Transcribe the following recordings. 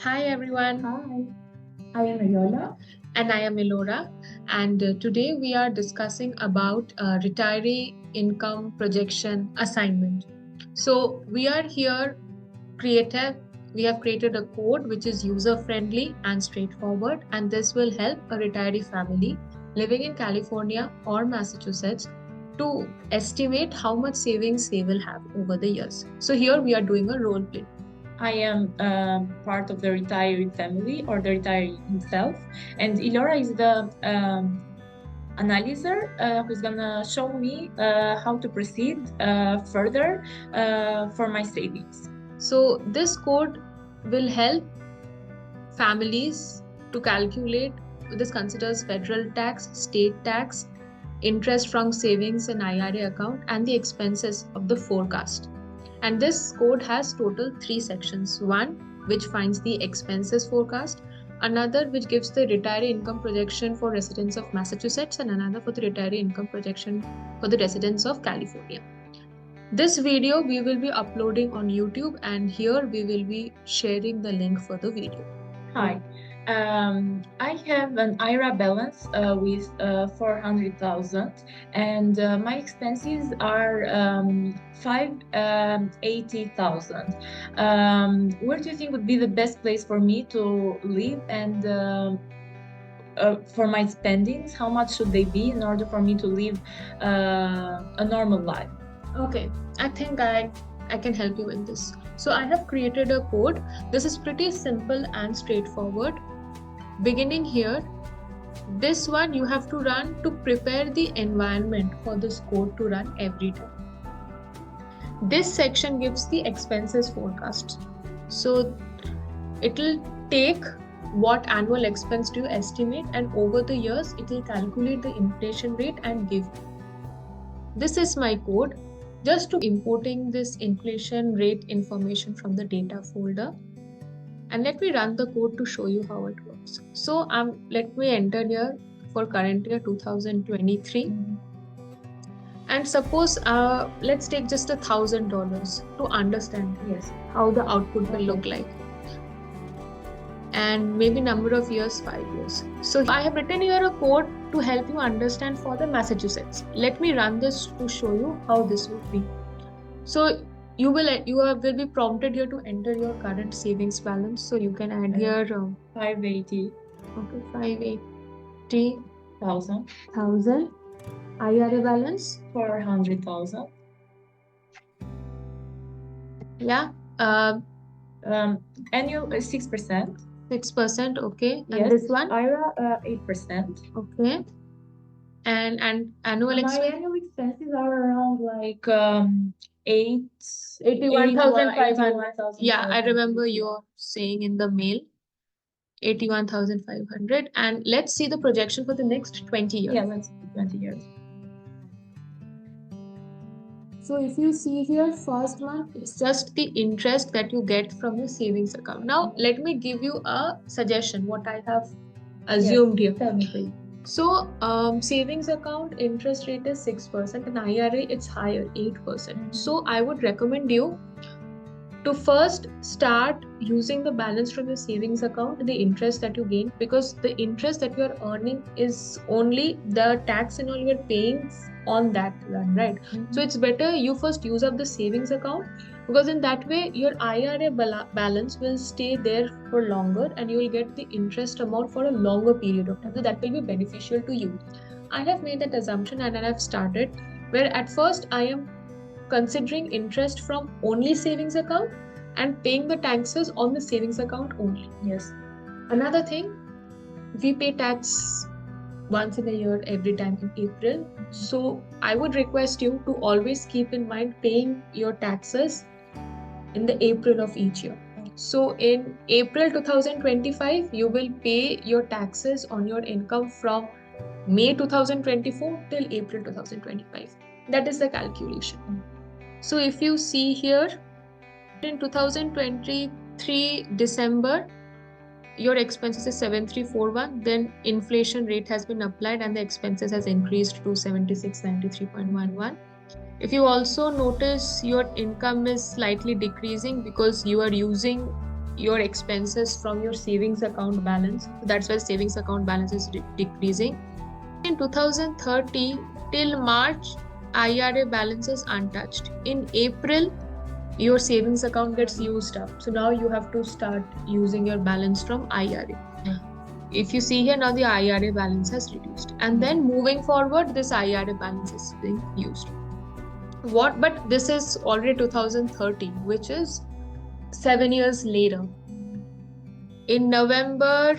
Hi everyone. Hi, I am Erjola. And I am Ilora, and today we are discussing about retiree income projection assignment. So we are here creative. We have created a code which is user friendly and straightforward, and this will help a retiree family living in California or Massachusetts to estimate how much savings they will have over the years. So here we are doing a role play. I am part of the retiree family or the retiree himself, and Ilora is the analyzer who's gonna show me how to proceed further for my savings. So this code will help families to calculate. This considers federal tax, state tax, interest from savings and IRA account, and the expenses of the forecast. And this code has total 3 sections. One which finds the expenses forecast, another which gives the retiree income projection for residents of Massachusetts, and another for the retiree income projection for the residents of California. This video we will be uploading on YouTube, and here we will be sharing the link for the video. Hi. I have an IRA balance with 400,000, and my expenses are 580,000. Where do you think would be the best place for me to live and for my spendings? How much should they be in order for me to live a normal life? Okay, I think I can help you in this. So I have created a code. This is pretty simple and straightforward. Beginning here, this one you have to run to prepare the environment for this code to run every time. This section gives the expenses forecast. So it will take what annual expense do you estimate, and over the years it will calculate the inflation rate and give. This is my code. Just to importing this inflation rate information from the data folder, and let me run the code to show you how it works. So let me enter here for current year 2023, and suppose let's take just $1,000 to understand how the output will look like, and maybe number of years, 5 years. So I have written here a code to help you understand for the Massachusetts. Let me run this to show you how this would be. So you will be prompted here to enter your current savings balance. So you can add here 580. Okay, 580,000 IRA balance 400,000. Yeah. Annual 6%. 6%. Okay. Yes. And this one IRA 8%. Okay. And annual My annual expenses are around like 81,500. Yeah, I remember you're saying in the mail 81,500. And let's see the projection for the next 20 years. Yeah, let's see 20 years. So if you see here, first one, it's just the interest that you get from your savings account. Now, let me give you a suggestion, what I have assumed here. So, savings account interest rate is 6%, and IRA it's higher, 8%. So, I would recommend you to first start using the balance from your savings account, the interest that you gain, because the interest that you are earning is only the tax and all you are paying on that run, right? So it's better you first use up the savings account, because in that way your IRA balance will stay there for longer, and you will get the interest amount for a longer period of time. So that will be beneficial to you. I have made that assumption, and I have started where at first I am considering interest from only savings account and paying the taxes on the savings account only. Yes. Another thing, we pay tax once in a year, every time in April. So I would request you to always keep in mind paying your taxes in the April of each year. So in April 2025, you will pay your taxes on your income from May 2024 till April 2025. That is the calculation. So if you see here, in 2023 December, your expenses is 7341, then inflation rate has been applied and the expenses has increased to 7693.11. If you also notice, your income is slightly decreasing because you are using your expenses from your savings account balance. That's why savings account balance is decreasing. In 2030 till March, IRA balance is untouched. In April, your savings account gets used up. So now you have to start using your balance from IRA. If you see here, now the IRA balance has reduced. And then moving forward, this IRA balance is being used. But this is already 2030, which is 7 years later. In November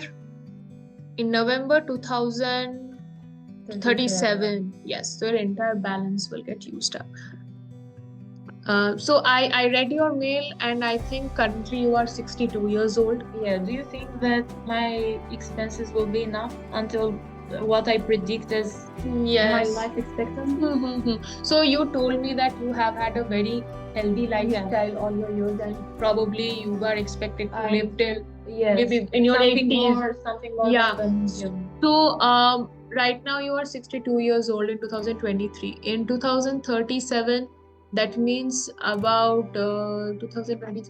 2037, yes, so your entire balance will get used up. So I read your mail, and I think currently you are 62 years old. Yeah, do you think that my expenses will be enough until what I predict as my life expectancy? So you told me that you have had a very healthy lifestyle all your years, and probably you are expected to live till maybe in your 80s. Something more Yeah. than So right now you are 62 years old in 2023. In 2037, that means about 2020,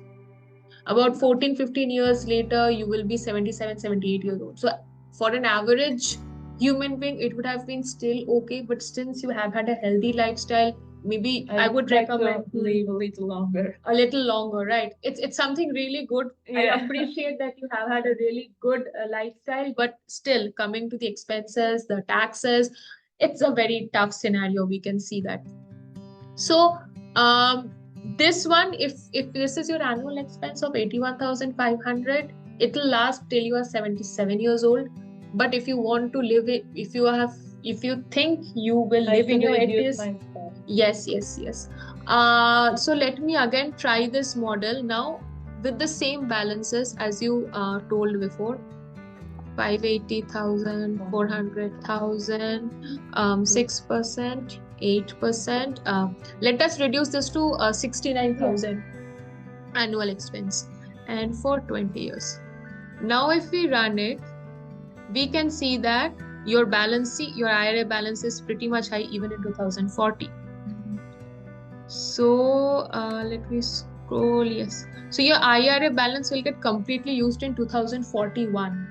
about 14-15 years later, you will be 77-78 years old. So for an average human being, it would have been still okay. But since you have had a healthy lifestyle, maybe I would recommend to live a little longer. A little longer, right? It's something really good. I appreciate that you have had a really good lifestyle, but still coming to the expenses, the taxes, it's a very tough scenario. We can see that. So this one, if this is your annual expense of 81,500, it'll last till you are 77 years old. But if you want to live it, if you think you will live in your 80s, yes. So let me again try this model now with the same balances as you told before. 580,000, 400,000, 6%, 8%. Let us reduce this to 69,000 annual expense, and for 20 years. Now, if we run it, we can see that your IRA balance is pretty much high even in 2040. So let me scroll. Yes. So your IRA balance will get completely used in 2041.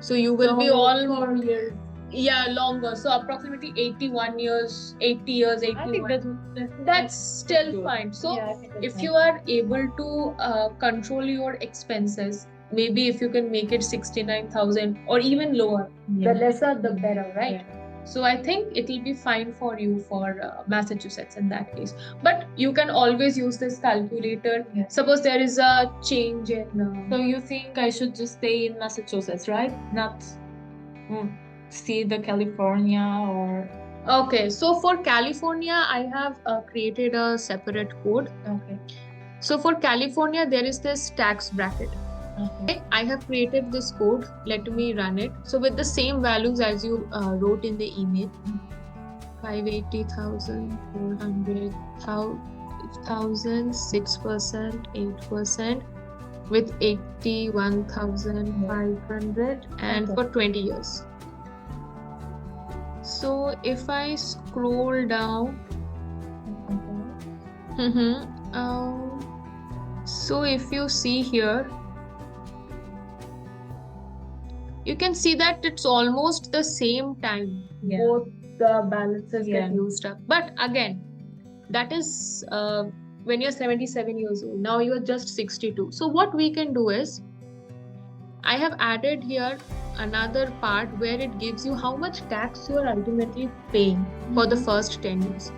So you will be all 4 years. Yeah, longer. So approximately 81 years, 80 years, 81. I think that's still good. Fine. So if you are able to control your expenses, maybe if you can make it 69,000 or even lower, the lesser the better, right? So I think it will be fine for you for Massachusetts in that case. But you can always use this calculator. Suppose there is a change in. So you think I should just stay in Massachusetts, right? Not see the California or. Okay, so for California, I have created a separate code. Okay. So for California, there is this tax bracket. Okay. I have created this code. Let me run it. So with the same values as you wrote in the email, 580,000, 400,000, 6%, 8%, with 81,500, and for 20 years. So if I scroll down, so if you see here, you can see that it's almost the same time. Both the balances get used up. But again, that is when you're 77 years old. Now you're just 62. So what we can do is, I have added here another part where it gives you how much tax you are ultimately paying for the first 10 years.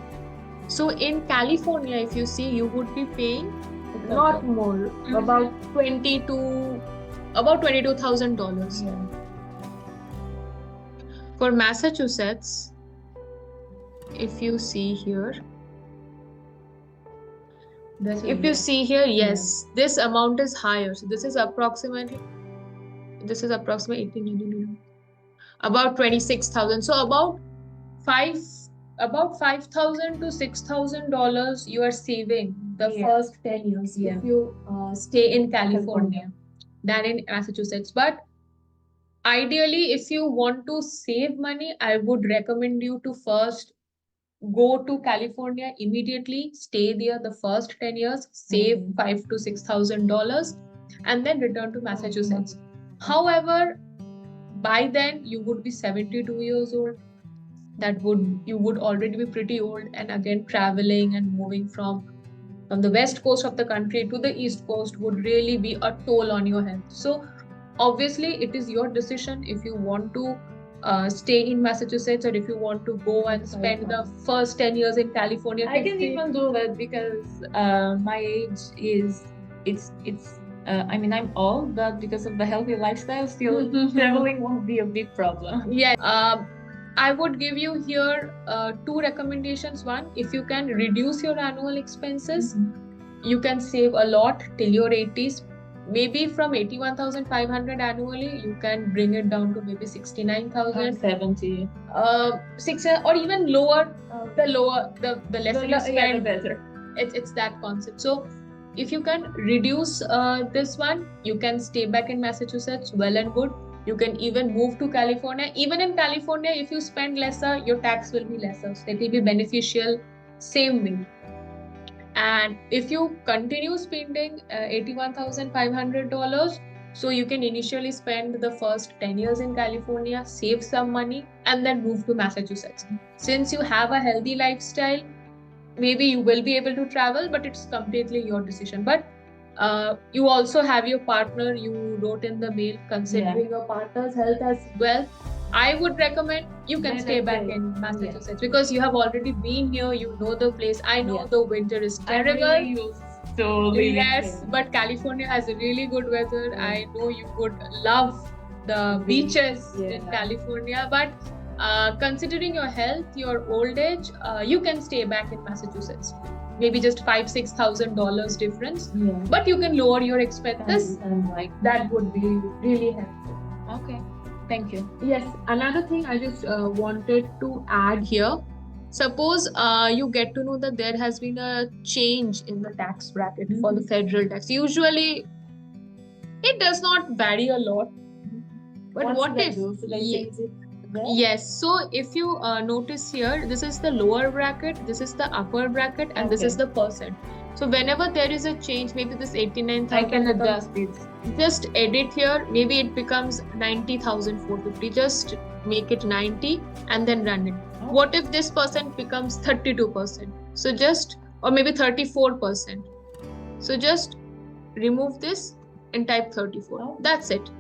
So in California, if you see, you would be paying not more, about $22,000. For Massachusetts, if you see here, yes, this amount is higher. So this is approximately 18, about 26,000. So about $5,000 to $6,000 you are saving the first 10 years if you stay in California than in Massachusetts. But ideally, if you want to save money, I would recommend you to first go to California immediately, stay there the first 10 years, save $5,000 to $6,000. and then return to Massachusetts. However, by then you would be 72 years old. You would already be pretty old, and again traveling and moving from the west coast of the country to the east coast would really be a toll on your health. So obviously it is your decision if you want to stay in Massachusetts, or if you want to go and spend the first 10 years in California. I can even do that because my age is I mean, I'm old, but because of the healthy lifestyle, still traveling won't be a big problem. Yes. I would give you here two recommendations. One, if you can reduce your annual expenses, you can save a lot till your 80s. Maybe from 81,500 annually, you can bring it down to maybe 69,000. 70. 6 or even lower. The lesser you spend, yeah, the better. It's that concept. So if you can reduce this one, you can stay back in Massachusetts, well and good. You can even move to California. Even in California, if you spend lesser, your tax will be lesser. So it will be beneficial same way. And if you continue spending $81,500, so you can initially spend the first 10 years in California, save some money, and then move to Massachusetts. Since you have a healthy lifestyle, maybe you will be able to travel, but it's completely your decision. But you also have your partner. You wrote in the mail, considering your partner's health as well, I would recommend you can stay back in Massachusetts, because you have already been here. You know the place. I know the winter is terrible. I'm really used to living Yes, here. but California has a really good weather. I know you would love the beaches in California, but considering your health, your old age, you can stay back in Massachusetts. Maybe just $5,000-6,000 difference, but you can lower your expenses. And like That would be really helpful. okay, thank you. Yes, another thing I just wanted to add here. Suppose you get to know that there has been a change in the tax bracket for the federal tax. Usually, it does not vary a lot. But what if? Yes. So if you notice here, this is the lower bracket, this is the upper bracket, and this is the percent. So whenever there is a change, maybe this 89,000, I can adjust it. Just edit here. Maybe it becomes 90,450. Just make it 90 and then run it. What if this percent becomes 32%? So just, or maybe 34%. So just remove this and type 34. That's it.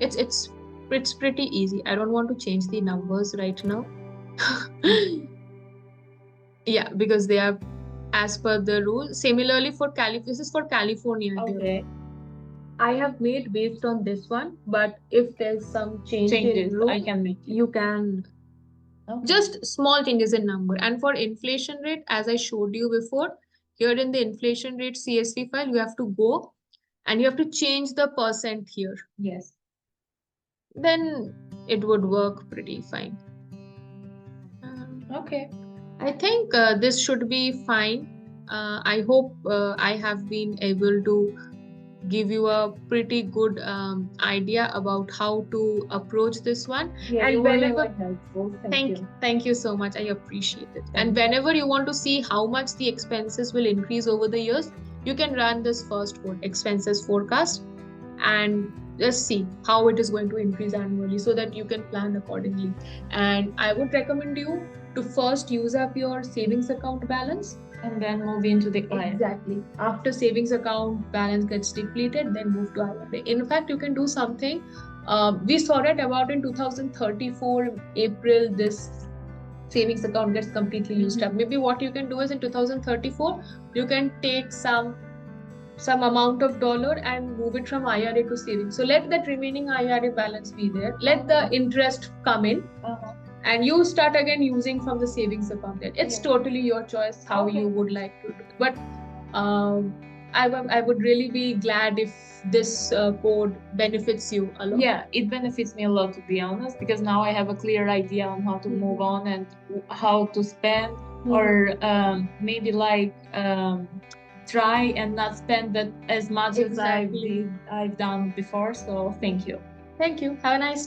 It's pretty easy. I don't want to change the numbers right now. Yeah, because they are as per the rule. Similarly for this is for California. Okay. I have made based on this one, but if there's some changes in rule, I can make it. you can just small changes in number. And for inflation rate, as I showed you before, here in the inflation rate CSV file, you have to go and you have to change the percent here. Yes. Then it would work pretty fine. Okay. I think this should be fine. I hope I have been able to give you a pretty good idea about how to approach this one. Yeah, and whenever helpful. thank you so much. I appreciate it. And whenever you want to see how much the expenses will increase over the years, you can run this first expenses forecast and just see how it is going to increase annually, so that you can plan accordingly. And I would recommend you to first use up your savings account balance and then move into the IRA. Exactly. After savings account balance gets depleted, then move to IRA. In fact, you can do something. We saw it about in 2034 April. This savings account gets completely used up. Maybe what you can do is in 2034, you can take some amount of dollar and move it from IRA to savings. So let that remaining IRA balance be there. Let the interest come in. And you start again using from the savings account. It's totally your choice how you would like to do it. But I would really be glad if this code benefits you a lot. Yeah, it benefits me a lot, to be honest, because now I have a clear idea on how to move on and how to spend, or maybe like try and not spend that as much as I've done before. So thank you. Thank you. Have a nice